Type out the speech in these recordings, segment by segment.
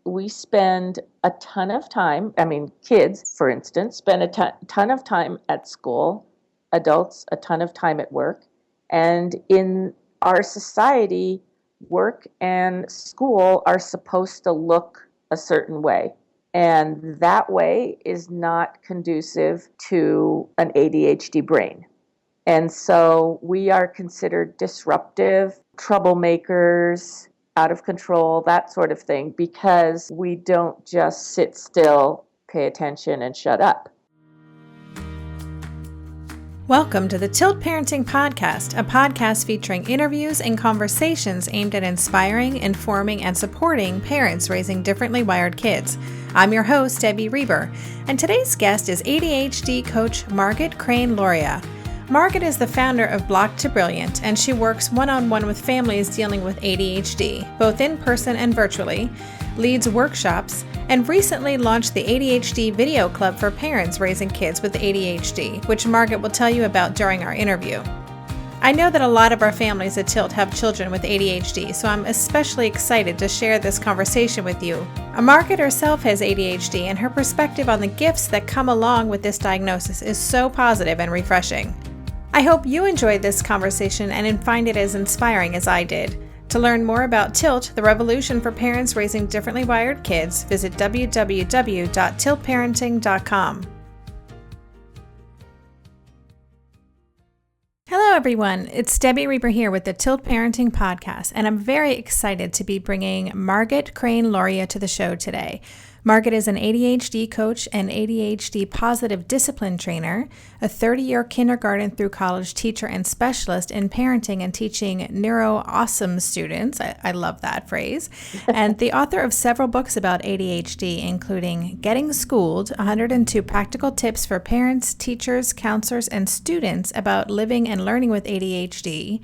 we spend a ton of time, kids, for instance, spend a ton of time at school, adults, a ton of time at work. And in our society, work and school are supposed to look a certain way. And that way is not conducive to an ADHD brain. And so we are considered disruptive, troublemakers, out of control, that sort of thing, because we don't just sit still, pay attention, and shut up. Welcome to the Tilt Parenting Podcast, a podcast featuring interviews and conversations aimed at inspiring, informing, and supporting parents raising differently wired kids. I'm your host, Debbie Reber, and today's guest is ADHD coach Margit Luria. Margit is the founder of Block to Brilliant, and she works one-on-one with families dealing with ADHD, both in person and virtually, leads workshops, and recently launched the ADHD Video Club for parents raising kids with ADHD, which Margit will tell you about during our interview. I know that a lot of our families at Tilt have children with ADHD, so I'm especially excited to share this conversation with you. Margit herself has ADHD, and her perspective on the gifts that come along with this diagnosis is so positive and refreshing. I hope you enjoyed this conversation and find it as inspiring as I did. To learn more about Tilt, the revolution for parents raising differently wired kids, visit www.tiltparenting.com. Hello, everyone. It's Debbie Reber here with the Tilt Parenting Podcast, and I'm very excited to be bringing Margit Luria to the show today. Margit is an ADHD coach and ADHD positive discipline trainer, a 30-year kindergarten through college teacher and specialist in parenting and teaching Awesome students. I love that phrase. And the author of several books about ADHD, including Getting Schooled, 102 practical tips for parents, teachers, counselors, and students about living and learning with ADHD,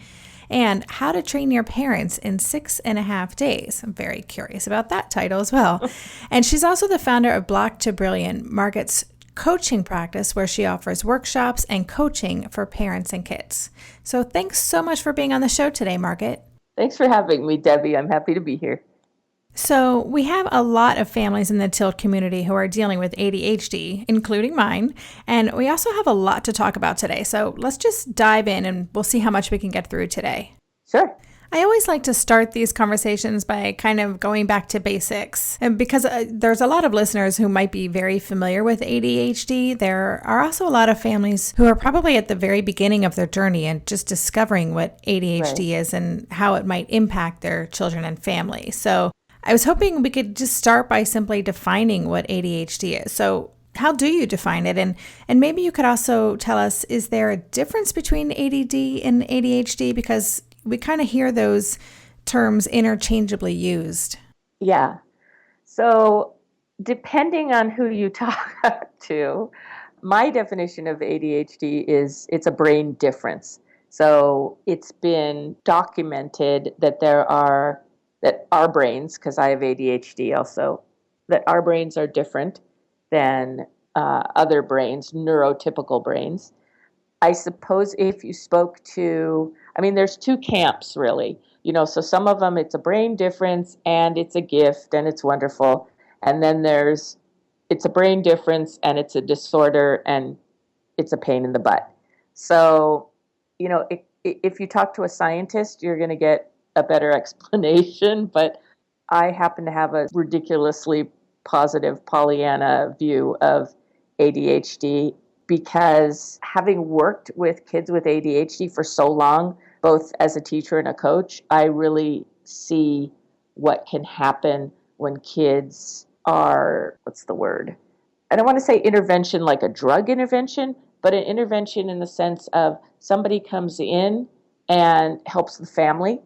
and How to Train Your Parents in 6.5 Days. I'm very curious about that title as well. And she's also the founder of Block to Brilliant, Margit's coaching practice, where she offers workshops and coaching for parents and kids. So thanks so much for being on the show today, Margit. Thanks for having me, Debbie. I'm happy to be here. So we have a lot of families in the Tilt community who are dealing with ADHD, including mine, and we also have a lot to talk about today. So let's just dive in and we'll see how much we can get through today. Sure. I always like to start these conversations by kind of going back to basics. And because there's a lot of listeners who might be very familiar with ADHD, there are also a lot of families who are probably at the very beginning of their journey and just discovering what ADHD is and how it might impact their children and family. So I was hoping we could just start by simply defining what ADHD is. So how do you define it? And maybe you could also tell us, is there a difference between ADD and ADHD? Because we kind of hear those terms interchangeably used. Yeah. So depending on who you talk to, my definition of ADHD is it's a brain difference. So it's been documented that our brains, because I have ADHD also, that our brains are different than other brains, neurotypical brains. I suppose if you spoke to, there's two camps really, so some of them it's a brain difference and it's a gift and it's wonderful. And then it's a brain difference and it's a disorder and it's a pain in the butt. So, if you talk to a scientist, you're going to get a better explanation, but I happen to have a ridiculously positive Pollyanna view of ADHD because having worked with kids with ADHD for so long, both as a teacher and a coach, I really see what can happen when kids are, what's the word? I don't want to say intervention like a drug intervention, but an intervention in the sense of somebody comes in and helps the family.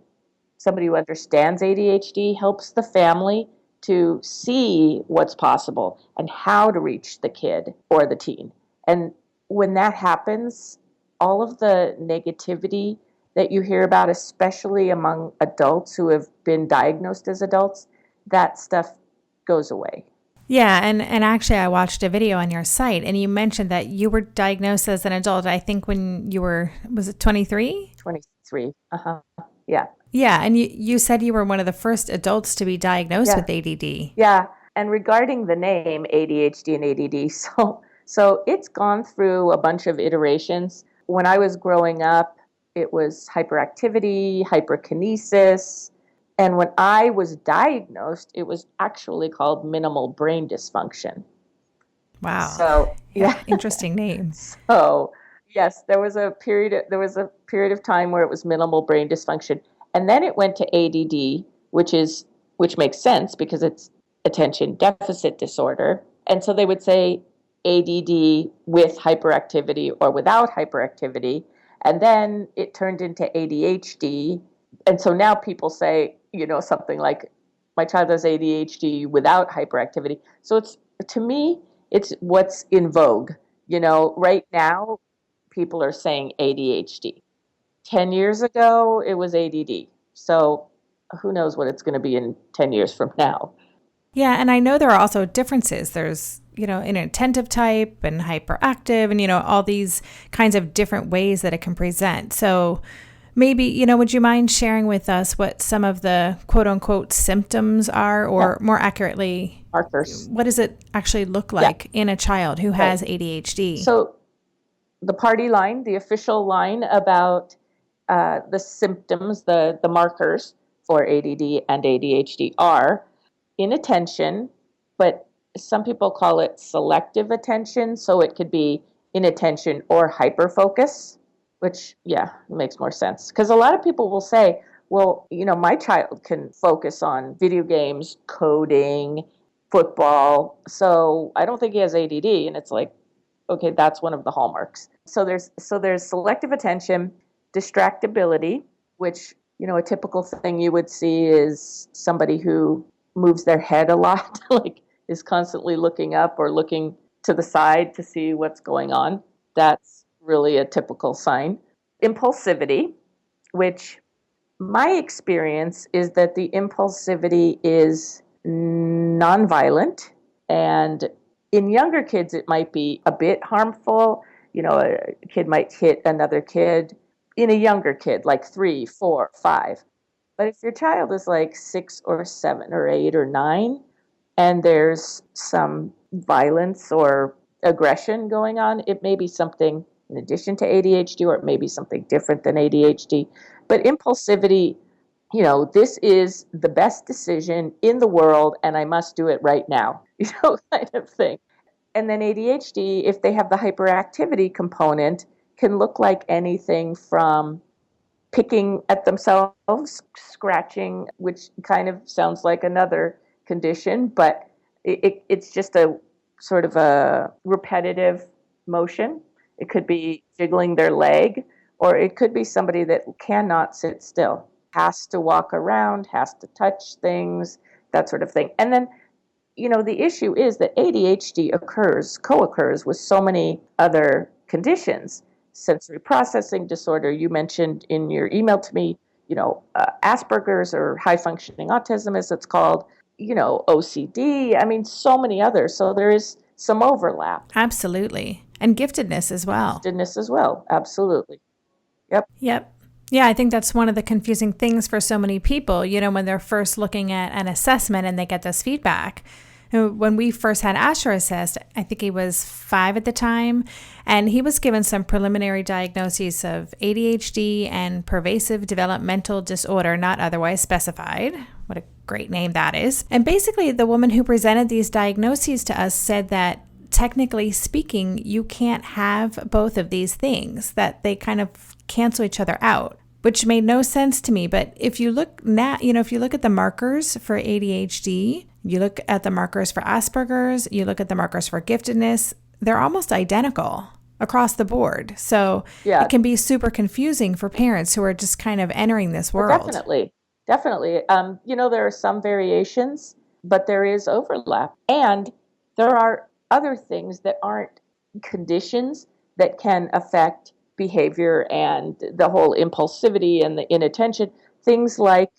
Somebody who understands ADHD helps the family to see what's possible and how to reach the kid or the teen. And when that happens, all of the negativity that you hear about, especially among adults who have been diagnosed as adults, that stuff goes away. Yeah, and actually I watched a video on your site and you mentioned that you were diagnosed as an adult, I think when you were, was it 23? 23, yeah. Yeah, and you said you were one of the first adults to be diagnosed Yeah. with ADD. Yeah. And regarding the name ADHD and ADD, so it's gone through a bunch of iterations. When I was growing up, it was hyperactivity, hyperkinesis. And when I was diagnosed, it was actually called minimal brain dysfunction. Wow. So, Yeah, yeah. interesting name. So, yes, there was a period of time where it was minimal brain dysfunction, and then it went to ADD, which makes sense because it's attention deficit disorder. And so they would say ADD with hyperactivity or without hyperactivity, and then it turned into ADHD. And so now people say, something like my child has ADHD without hyperactivity. So it's to me it's what's in vogue. Right now, people are saying ADHD. 10 years ago, it was ADD. So who knows what it's going to be in 10 years from now. Yeah, and I know there are also differences. There's, an attentive type and hyperactive and, all these kinds of different ways that it can present. So maybe, would you mind sharing with us what some of the quote unquote symptoms are, or more accurately, Markers. what does it actually look like in a child who has ADHD? So the party line, the official line about the symptoms, the markers for ADD and ADHD are inattention, but some people call it selective attention. So it could be inattention or hyperfocus, which, yeah, makes more sense. Because a lot of people will say, well, my child can focus on video games, coding, football. So I don't think he has ADD. And it's like, okay, that's one of the hallmarks. So there's selective attention, distractibility, which, a typical thing you would see is somebody who moves their head a lot, like is constantly looking up or looking to the side to see what's going on. That's really a typical sign. Impulsivity, which my experience is that the impulsivity is nonviolent, and in younger kids it might be a bit harmful. A kid might hit another kid in a younger kid, like 3, 4, 5. But if your child is like 6 or 7 or 8 or 9, and there's some violence or aggression going on, it may be something in addition to ADHD, or it may be something different than ADHD. But impulsivity, this is the best decision in the world and I must do it right now, kind of thing. And then ADHD, if they have the hyperactivity component, can look like anything from picking at themselves, scratching, which kind of sounds like another condition, but it's just a sort of a repetitive motion. It could be jiggling their leg, or it could be somebody that cannot sit still, has to walk around, has to touch things, that sort of thing. And then, the issue is that ADHD co-occurs with so many other conditions. Sensory processing disorder, you mentioned in your email to me, Asperger's or high functioning autism, as it's called, OCD. I mean, so many others. So there is some overlap. Absolutely. And giftedness as well. Giftedness as well. Absolutely. Yep. Yep. Yeah, I think that's one of the confusing things for so many people, when they're first looking at an assessment and they get this feedback. When we first had Asher assessed, I think he was 5 at the time, and he was given some preliminary diagnoses of ADHD and pervasive developmental disorder not otherwise specified. What a great name that is. And basically, the woman who presented these diagnoses to us said that technically speaking, you can't have both of these things, that they kind of cancel each other out, which made no sense to me. But if you look now, if you look at the markers for ADHD, you look at the markers for Asperger's, you look at the markers for giftedness, they're almost identical across the board. So it can be super confusing for parents who are just kind of entering this world. Well, definitely. Definitely. There are some variations, but there is overlap. And there are other things that aren't conditions that can affect behavior and the whole impulsivity and the inattention. Things like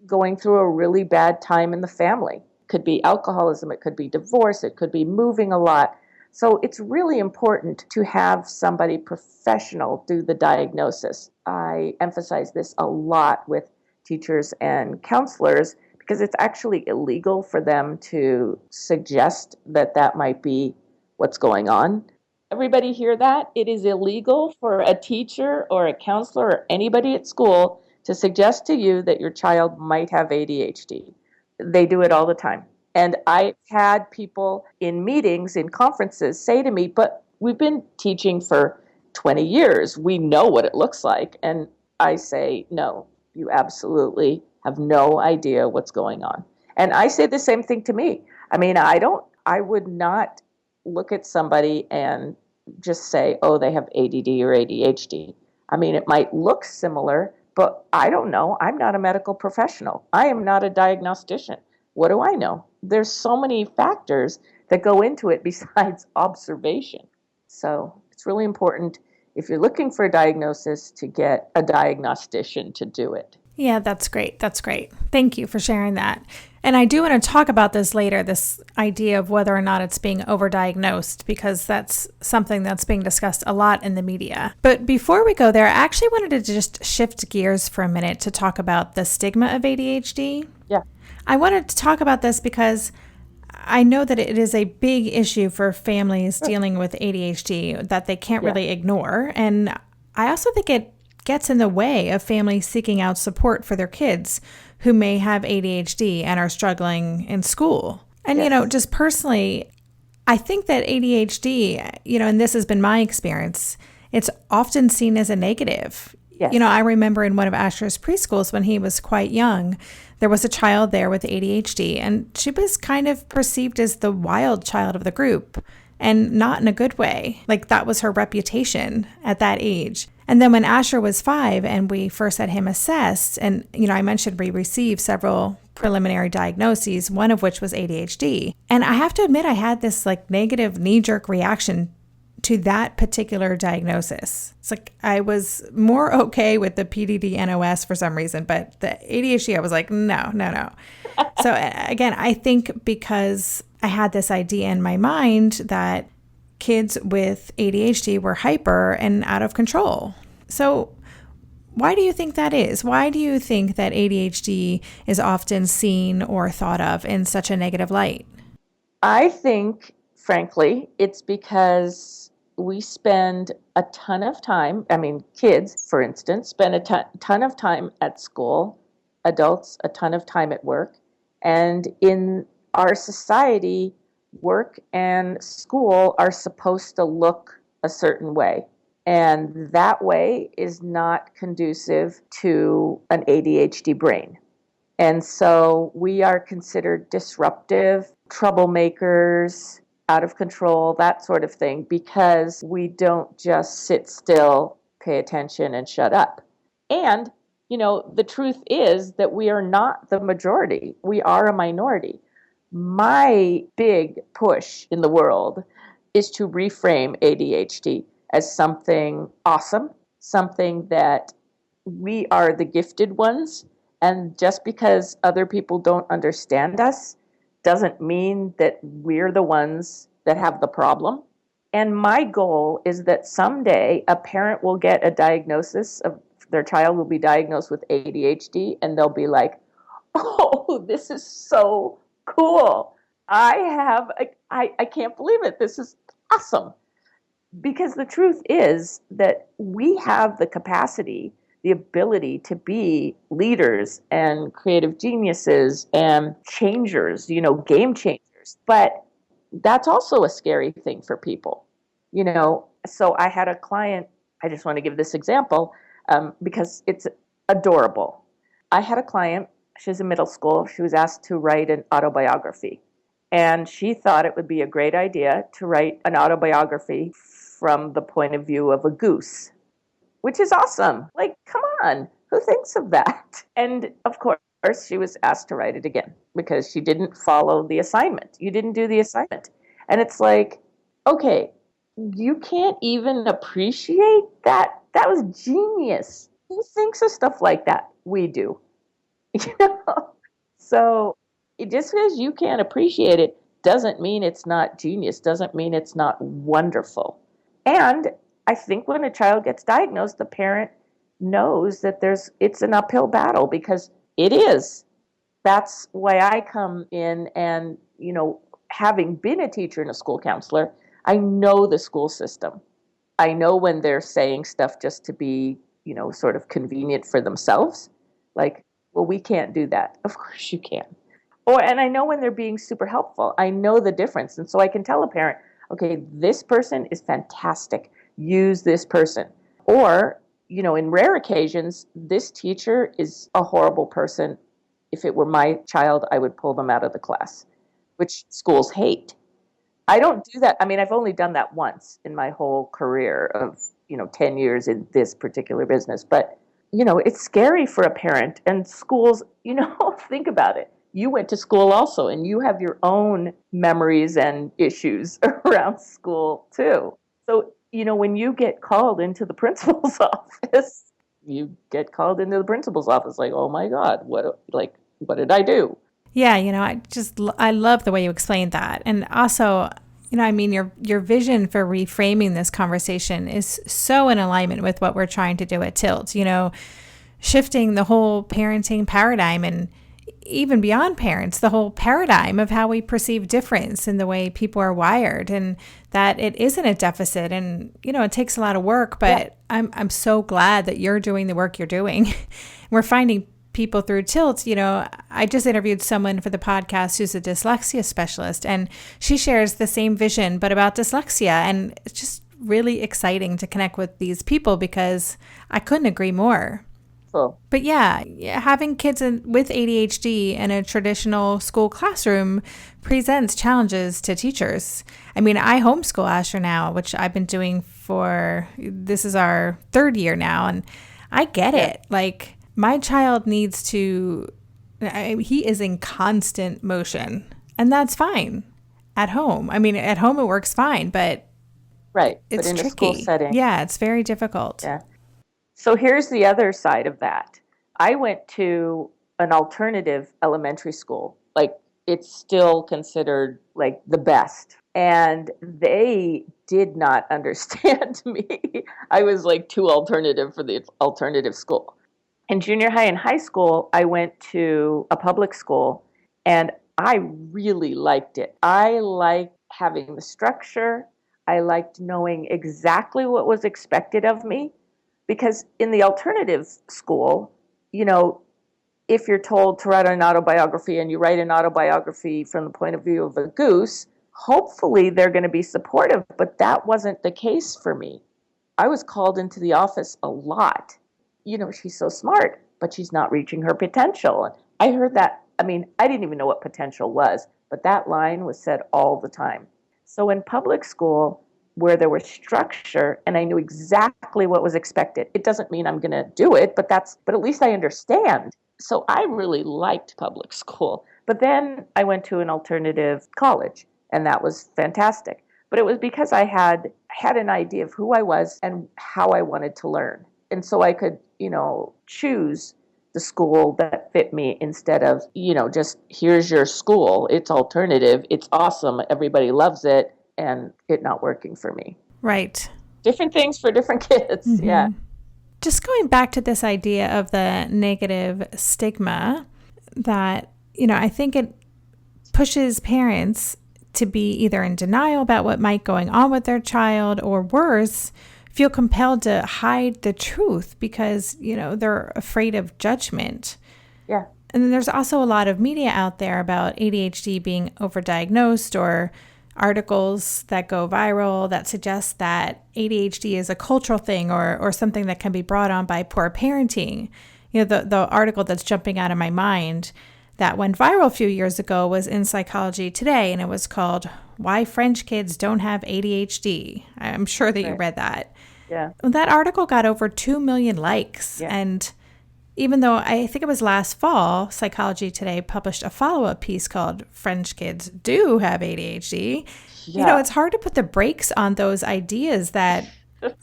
going through a really bad time in the family. It could be alcoholism, it could be divorce, it could be moving a lot. So it's really important to have somebody professional do the diagnosis. I emphasize this a lot with teachers and counselors, because it's actually illegal for them to suggest that that might be what's going on. Everybody hear that? It is illegal for a teacher or a counselor or anybody at school to suggest to you that your child might have ADHD. They do it all the time. And I've had people in meetings, in conferences, say to me, but we've been teaching for 20 years. We know what it looks like. And I say, no, you absolutely have no idea what's going on. And I say the same thing to me. I mean, I would not look at somebody and just say, oh, they have ADD or ADHD. I mean, it might look similar, but I don't know. I'm not a medical professional. I am not a diagnostician. What do I know? There's so many factors that go into it besides observation. So it's really important, if you're looking for a diagnosis, to get a diagnostician to do it. Yeah, that's great. That's great. Thank you for sharing that. And I do want to talk about this later, this idea of whether or not it's being overdiagnosed, because that's something that's being discussed a lot in the media. But before we go there, I actually wanted to just shift gears for a minute to talk about the stigma of ADHD. Yeah. I wanted to talk about this because I know that it is a big issue for families dealing with ADHD that they can't really ignore. And I also think it gets in the way of families seeking out support for their kids who may have ADHD and are struggling in school. And, just personally, I think that ADHD, and this has been my experience, it's often seen as a negative. Yes. I remember in one of Asher's preschools when he was quite young, there was a child there with ADHD, and she was kind of perceived as the wild child of the group, and not in a good way. Like, that was her reputation at that age. And then when Asher was 5 and we first had him assessed, and, I mentioned we received several preliminary diagnoses, one of which was ADHD. And I have to admit, I had this negative knee-jerk reaction to that particular diagnosis. It's like I was more okay with the PDD-NOS for some reason, but the ADHD, I was like, no. So again, I think because I had this idea in my mind that kids with ADHD were hyper and out of control. So why do you think that is? Why do you think that ADHD is often seen or thought of in such a negative light? I think, frankly, it's because we spend a ton of time, kids, for instance, spend a ton of time at school, adults, a ton of time at work. And in our society, work and school are supposed to look a certain way. And that way is not conducive to an ADHD brain. And so we are considered disruptive, troublemakers, out of control, that sort of thing, because we don't just sit still, pay attention, and shut up. And, the truth is that we are not the majority. We are a minority. My big push in the world is to reframe ADHD as something awesome, something that we are the gifted ones, and just because other people don't understand us doesn't mean that we're the ones that have the problem. And my goal is that someday a parent will get a diagnosis of their child will be diagnosed with ADHD, and they'll be like, oh, this is so cool. I can't believe it. This is awesome. Because the truth is that we have the capacity, the ability to be leaders and creative geniuses and changers, game changers. But that's also a scary thing for people, So I had a client, I just want to give this example because it's adorable. I had a client, she's in middle school, she was asked to write an autobiography. And she thought it would be a great idea to write an autobiography from the point of view of a goose, which is awesome. Come on, who thinks of that? And of course, she was asked to write it again because she didn't follow the assignment. You didn't do the assignment. And it's like, okay, you can't even appreciate that? That was genius. Who thinks of stuff like that? We do. So just because you can't appreciate it doesn't mean it's not genius, doesn't mean it's not wonderful. And I think when a child gets diagnosed, the parent knows that it's an uphill battle, because it is. That's why I come in and, having been a teacher and a school counselor, I know the school system. I know when they're saying stuff just to be, sort of convenient for themselves. Like, well, we can't do that. Of course you can. And I know when they're being super helpful. I know the difference. And so I can tell a parent, okay, this person is fantastic. Use this person. Or, in rare occasions, this teacher is a horrible person. If it were my child, I would pull them out of the class, which schools hate. I don't do that. I mean, I've only done that once in my whole career of, 10 years in this particular business. But, it's scary for a parent, and schools, think about it. You went to school also, and you have your own memories and issues around school too. So, when you get called into the principal's office, like, oh my God, what did I do? Yeah, I love the way you explained that. And also, your vision for reframing this conversation is so in alignment with what we're trying to do at Tilt, shifting the whole parenting paradigm, and even beyond parents, the whole paradigm of how we perceive difference in the way people are wired, and that it isn't a deficit. And, it takes a lot of work, but yeah. I'm so glad that you're doing the work you're doing. We're finding people through Tilt. I just interviewed someone for the podcast who's a dyslexia specialist, and she shares the same vision, but about dyslexia. And it's just really exciting to connect with these people, because I couldn't agree more. Cool. But yeah, having kids with ADHD in a traditional school classroom presents challenges to teachers. I mean, I homeschool Asher now, which I've been doing this is our 3rd year now, and I get it. Like, my child needs he is in constant motion, and that's fine at home. I mean, at home it works fine, but right. It's but in tricky. A school setting. Yeah, it's very difficult. Yeah. So here's the other side of that. I went to an alternative elementary school. Like, it's still considered like the best. And they did not understand me. I was like too alternative for the alternative school. In junior high and high school, I went to a public school, and I really liked it. I liked having the structure. I liked knowing exactly what was expected of me, because in the alternative school, if you're told to write an autobiography and you write an autobiography from the point of view of a goose, hopefully they're going to be supportive, but that wasn't the case for me. I was called into the office a lot. She's so smart, but she's not reaching her potential. And I heard that. I mean, I didn't even know what potential was, but that line was said all the time. So in public school, where there was structure and I knew exactly what was expected, it doesn't mean I'm going to do it, but at least I understand. So I really liked public school. But then I went to an alternative college, and that was fantastic. But it was because I had an idea of who I was and how I wanted to learn. And so I could, choose the school that fit me, instead of, just here's your school. It's alternative. It's awesome. Everybody loves it. And it not working for me. Right. Different things for different kids. Mm-hmm. Yeah. Just going back to this idea of the negative stigma, that, I think it pushes parents to be either in denial about what might going on with their child, or worse, feel compelled to hide the truth because, they're afraid of judgment. Yeah. And then there's also a lot of media out there about ADHD being overdiagnosed, or articles that go viral that suggest that ADHD is a cultural thing, or something that can be brought on by poor parenting. The article that's jumping out of my mind that went viral a few years ago was in Psychology Today, and it was called "Why French Kids Don't Have ADHD." I'm sure that you read that. Yeah. That article got over 2 million likes. Yeah. And even though I think it was last fall, Psychology Today published a follow-up piece called "French Kids Do Have ADHD." Yeah. It's hard to put the brakes on those ideas that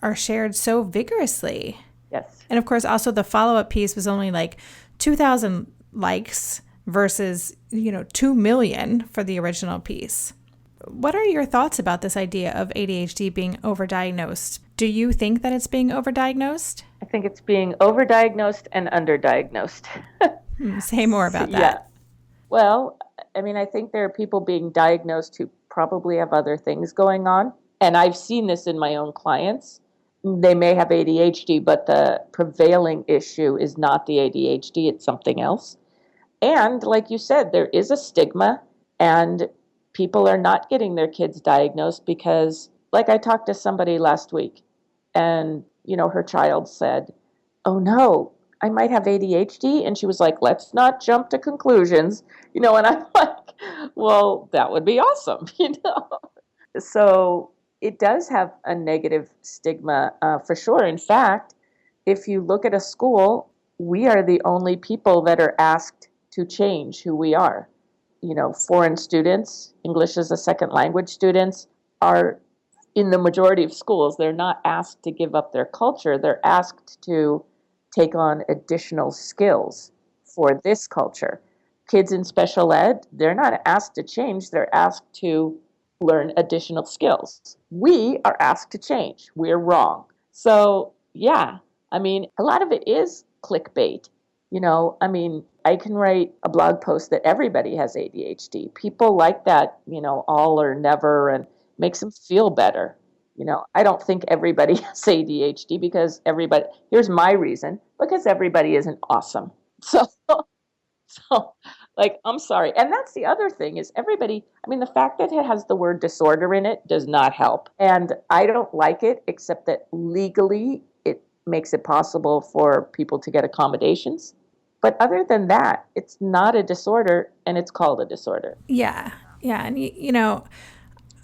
are shared so vigorously. Yes. And of course, also the follow-up piece was only like 2,000 likes versus, 2 million for the original piece. What are your thoughts about this idea of ADHD being overdiagnosed? Do you think that it's being overdiagnosed? I think it's being overdiagnosed and underdiagnosed. Say more about Yeah. that. Well, I mean, I think there are people being diagnosed who probably have other things going on. And I've seen this in my own clients. They may have ADHD, but the prevailing issue is not the ADHD, it's something else. And like you said, there is a stigma, and people are not getting their kids diagnosed because, like, I talked to somebody last week, and, her child said, "Oh no, I might have ADHD." And she was like, "Let's not jump to conclusions." And I'm like, well, that would be awesome. So it does have a negative stigma for sure. In fact, if you look at a school, we are the only people that are asked to change who we are. Foreign students, English as a second language students, are in the majority of schools, they're not asked to give up their culture. They're asked to take on additional skills for this culture. Kids in special ed, they're not asked to change. They're asked to learn additional skills. We are asked to change. We're wrong. So, yeah, I mean, a lot of it is clickbait. I can write a blog post that everybody has ADHD. People like that, all or never, and makes them feel better. I don't think everybody has ADHD because here's my reason, because everybody isn't awesome. So, so like, I'm sorry. And that's the other thing is the fact that it has the word disorder in it does not help. And I don't like it, except that legally it makes it possible for people to get accommodations. But other than that, it's not a disorder, and it's called a disorder. Yeah. Yeah. And,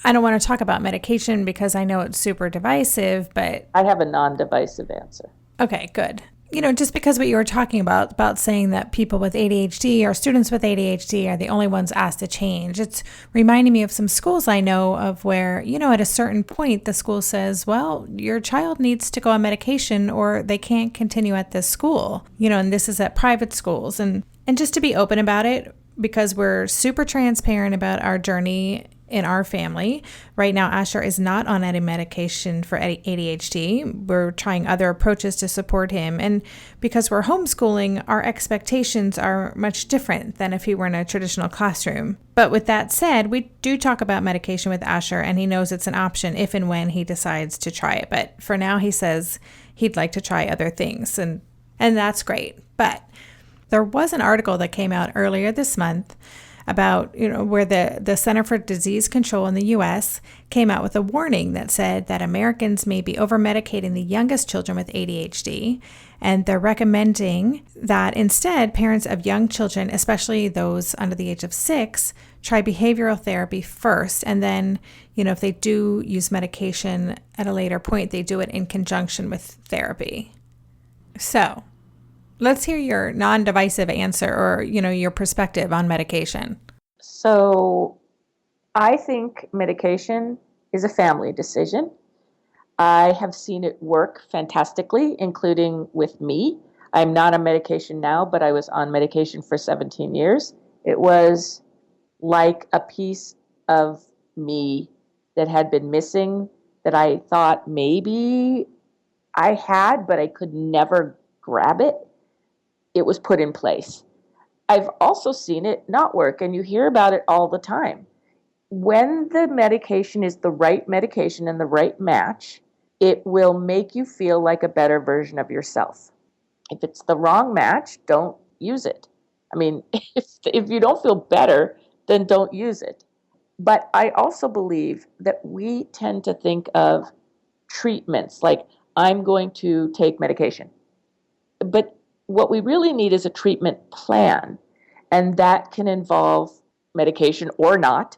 I don't want to talk about medication because I know it's super divisive, but I have a non-divisive answer. Okay, good. Just because what you were talking about saying that people with ADHD or students with ADHD are the only ones asked to change, it's reminding me of some schools I know of where, at a certain point, the school says, well, your child needs to go on medication or they can't continue at this school, and this is at private schools. And just to be open about it, because we're super transparent about our journey in our family. Right now, Asher is not on any medication for ADHD. We're trying other approaches to support him. And because we're homeschooling, our expectations are much different than if he were in a traditional classroom. But with that said, we do talk about medication with Asher, and he knows it's an option if and when he decides to try it. But for now, he says he'd like to try other things, and that's great. But there was an article that came out earlier this month about, where the Center for Disease Control in the U.S. came out with a warning that said that Americans may be over-medicating the youngest children with ADHD, and they're recommending that instead parents of young children, especially those under the age of 6, try behavioral therapy first, and then, if they do use medication at a later point, they do it in conjunction with therapy. So let's hear your non-divisive answer or, your perspective on medication. So I think medication is a family decision. I have seen it work fantastically, including with me. I'm not on medication now, but I was on medication for 17 years. It was like a piece of me that had been missing that I thought maybe I had, but I could never grab it. It was put in place. I've also seen it not work, and you hear about it all the time. When the medication is the right medication and the right match, it will make you feel like a better version of yourself. If it's the wrong match, don't use it. If you don't feel better, then don't use it. But I also believe that we tend to think of treatments like, I'm going to take medication. But what we really need is a treatment plan, and that can involve medication or not.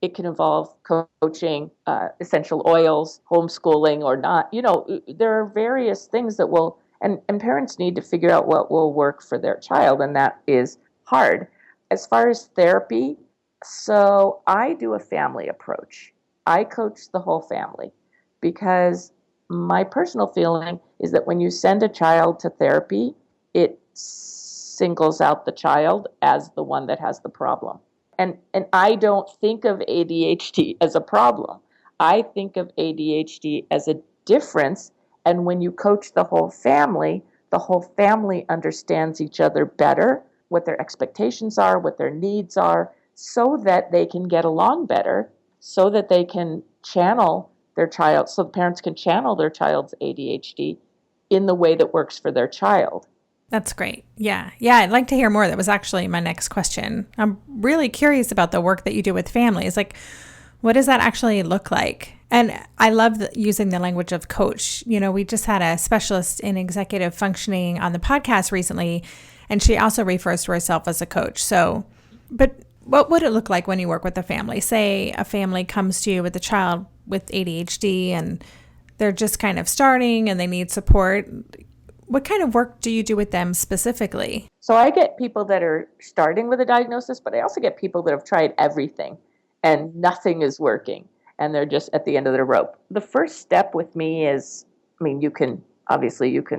It can involve coaching, essential oils, homeschooling or not. There are various things that will, and parents need to figure out what will work for their child, and that is hard. As far as therapy, so I do a family approach. I coach the whole family because my personal feeling is that when you send a child to therapy, it singles out the child as the one that has the problem. And I don't think of ADHD as a problem. I think of ADHD as a difference. And when you coach the whole family understands each other better, what their expectations are, what their needs are, so that they can get along better, so that they can channel their child, so the parents can channel their child's ADHD in the way that works for their child. That's great. Yeah. Yeah. I'd like to hear more. That was actually my next question. I'm really curious about the work that you do with families. Like, what does that actually look like? And I love using the language of coach. You know, we just had a specialist in executive functioning on the podcast recently, and she also refers to herself as a coach. So, but what would it look like when you work with a family? Say a family comes to you with a child with ADHD and they're just kind of starting and they need support. What kind of work do you do with them specifically? So I get people that are starting with a diagnosis, but I also get people that have tried everything and nothing is working and they're just at the end of their rope. The first step with me is, you can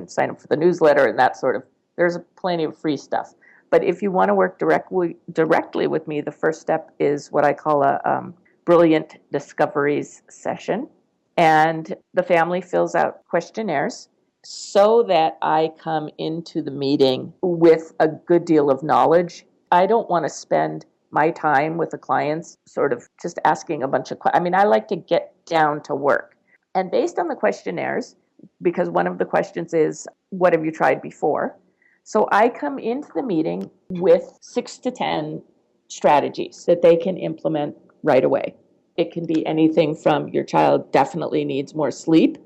sign up for the newsletter and that sort of, there's plenty of free stuff. But if you want to work directly with me, the first step is what I call a Brilliant Discoveries session. And the family fills out questionnaires so that I come into the meeting with a good deal of knowledge. I don't want to spend my time with the clients sort of just asking a bunch of questions. I like to get down to work. And based on the questionnaires, because one of the questions is, what have you tried before? So I come into the meeting with 6 to 10 strategies that they can implement right away. It can be anything from your child definitely needs more sleep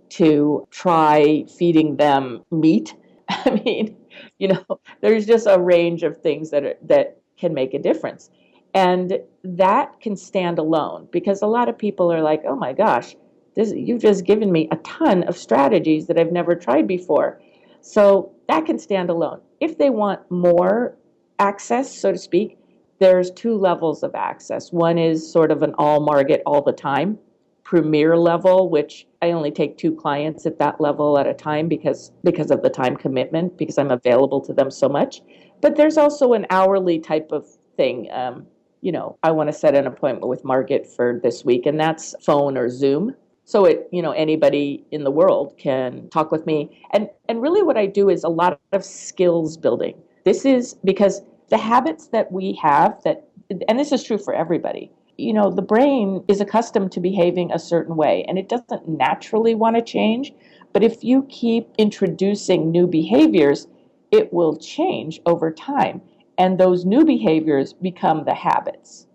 to try feeding them meat. There's just a range of things that can make a difference. And that can stand alone because a lot of people are like, oh my gosh, you've just given me a ton of strategies that I've never tried before. So that can stand alone. If they want more access, so to speak, there's 2 levels of access. One is sort of an all Margit all the time, premier level, which I only take 2 clients at that level at a time because of the time commitment, because I'm available to them so much. But there's also an hourly type of thing. I want to set an appointment with Margit for this week, and that's phone or Zoom. So anybody in the world can talk with me. And really what I do is a lot of skills building. This is because the habits that we have and this is true for everybody, the brain is accustomed to behaving a certain way and it doesn't naturally want to change. But if you keep introducing new behaviors, it will change over time. And those new behaviors become the habits.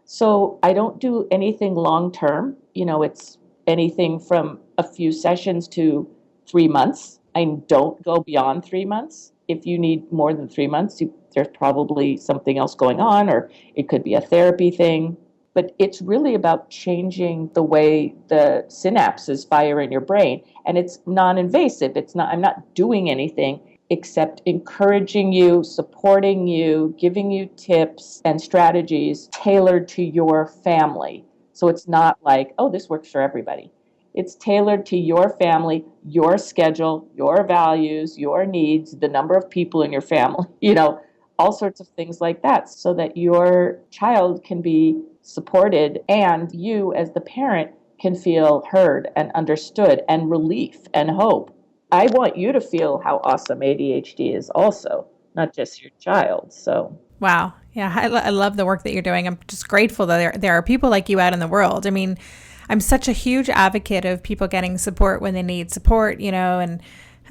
So I don't do anything long term. It's anything from a few sessions to 3 months. I don't go beyond 3 months. If you need more than 3 months, there's probably something else going on, or it could be a therapy thing. But it's really about changing the way the synapses fire in your brain. And it's non-invasive. I'm not doing anything except encouraging you, supporting you, giving you tips and strategies tailored to your family. So it's not like, oh, this works for everybody. It's tailored to your family, your schedule, your values, your needs, the number of people in your family, all sorts of things like that, so that your child can be supported and you as the parent can feel heard and understood and relief and hope. I want you to feel how awesome ADHD is also, not just your child. So. Wow. Yeah, I love the work that you're doing. I'm just grateful that there are people like you out in the world. I'm such a huge advocate of people getting support when they need support, and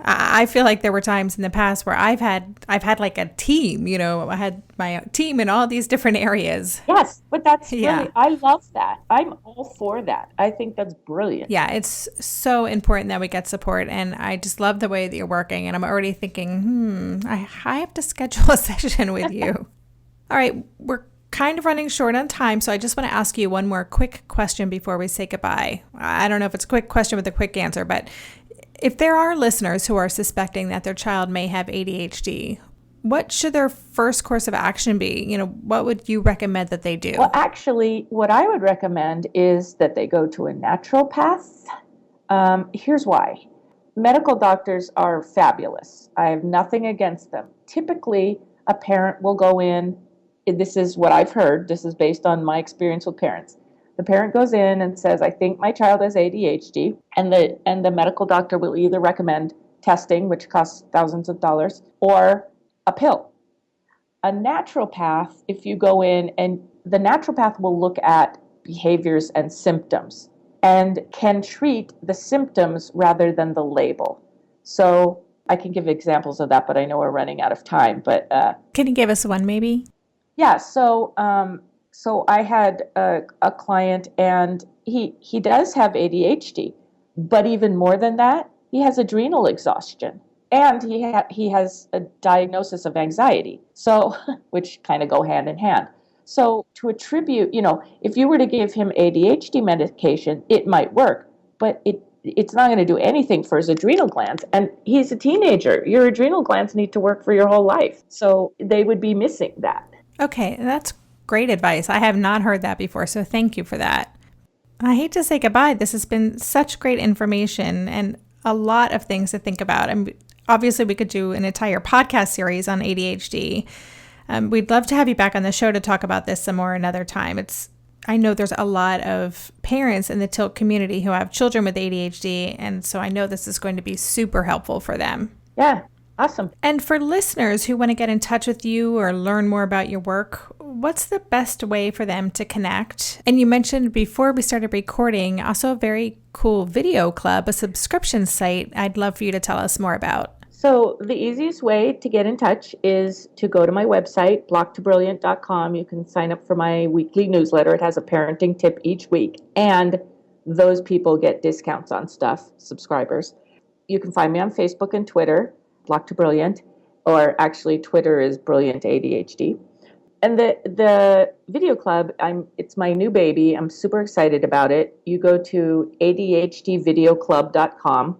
I feel like there were times in the past where I've had like a team, I had my team in all these different areas. Yes, but that's brilliant. I love that. I'm all for that. I think that's brilliant. Yeah, it's so important that we get support, and I just love the way that you're working, and I'm already thinking, I have to schedule a session with you. All right, we're kind of running short on time, so I just want to ask you one more quick question before we say goodbye. I don't know if it's a quick question with a quick answer, but if there are listeners who are suspecting that their child may have ADHD, what should their first course of action be? What would you recommend that they do? Well, actually, what I would recommend is that they go to a naturopath. Here's why. Medical doctors are fabulous. I have nothing against them. Typically, a parent will go in. This is what I've heard. This is based on my experience with parents. The parent goes in and says, I think my child has ADHD, and the medical doctor will either recommend testing, which costs thousands of dollars, or a pill. A naturopath, if you go in, and the naturopath will look at behaviors and symptoms and can treat the symptoms rather than the label. So I can give examples of that, but I know we're running out of time. But can you give us one maybe? Yeah. So I had a client, and he does have ADHD, but even more than that, he has adrenal exhaustion, and he has a diagnosis of anxiety. So, which kind of go hand in hand. So to attribute, if you were to give him ADHD medication, it might work, but it's not going to do anything for his adrenal glands. And he's a teenager. Your adrenal glands need to work for your whole life. So they would be missing that. Okay, that's great advice. I have not heard that before, so thank you for that. I hate to say goodbye. This has been such great information and a lot of things to think about. And obviously, we could do an entire podcast series on ADHD. We'd love to have you back on the show to talk about this some more another time. I know there's a lot of parents in the TILT community who have children with ADHD, and so I know this is going to be super helpful for them. Yeah, awesome. And for listeners who want to get in touch with you or learn more about your work, what's the best way for them to connect? And you mentioned before we started recording, also a very cool video club, a subscription site I'd love for you to tell us more about. So the easiest way to get in touch is to go to my website, blocktobrilliant.com. You can sign up for my weekly newsletter. It has a parenting tip each week, and those people get discounts on stuff, subscribers. You can find me on Facebook and Twitter, Block2Brilliant, or actually Twitter is Brilliant ADHD. And the video club, it's my new baby. I'm super excited about it. You go to ADHDvideoclub.com,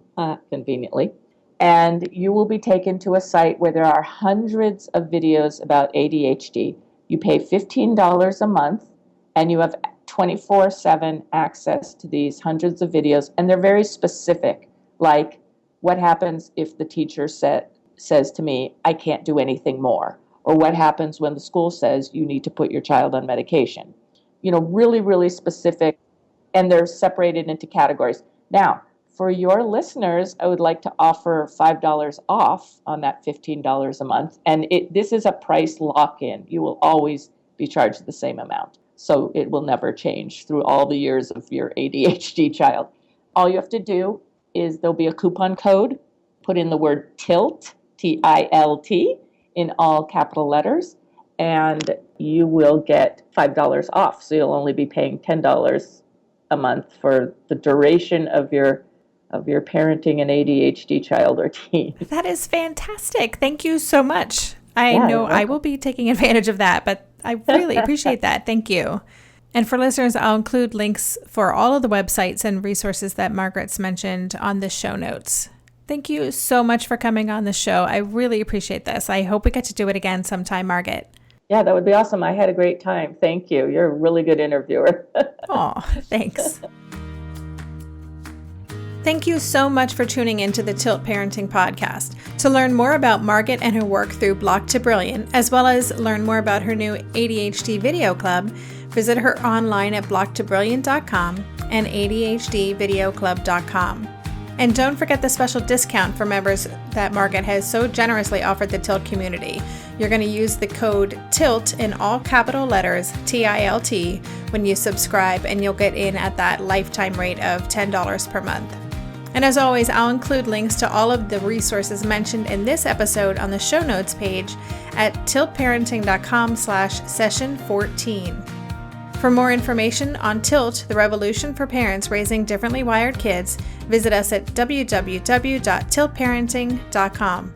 conveniently, and you will be taken to a site where there are hundreds of videos about ADHD. You pay $15 a month, and you have 24/7 access to these hundreds of videos, and they're very specific, like what happens if the teacher says to me, I can't do anything more, or what happens when the school says you need to put your child on medication. Really, really specific, and they're separated into categories. Now, for your listeners, I would like to offer $5 off on that $15 a month. And this is a price lock-in. You will always be charged the same amount. So it will never change through all the years of your ADHD child. All you have to do is there'll be a coupon code. Put in the word TILT, T-I-L-T, in all capital letters, and you will get $5 off. So you'll only be paying $10 a month for the duration of your parenting an ADHD child or teen. That is fantastic. Thank you so much. I know I will be taking advantage of that, but I really appreciate that. Thank you. And for listeners, I'll include links for all of the websites and resources that Margaret's mentioned on the show notes. Thank you so much for coming on the show. I really appreciate this. I hope we get to do it again sometime, Margit. Yeah, that would be awesome. I had a great time. Thank you. You're a really good interviewer. Oh, thanks. Thank you so much for tuning into the Tilt Parenting Podcast. To learn more about Margit and her work through Block2Brilliant, as well as learn more about her new ADHD video club, visit her online at blocktobrilliant.com and ADHDvideoclub.com. And don't forget the special discount for members that Margit has so generously offered the Tilt community. You're going to use the code TILT in all capital letters, TILT, when you subscribe, and you'll get in at that lifetime rate of $10 per month. And as always, I'll include links to all of the resources mentioned in this episode on the show notes page at tiltparenting.com/session14. For more information on TILT, the revolution for parents raising differently wired kids, visit us at www.tiltparenting.com.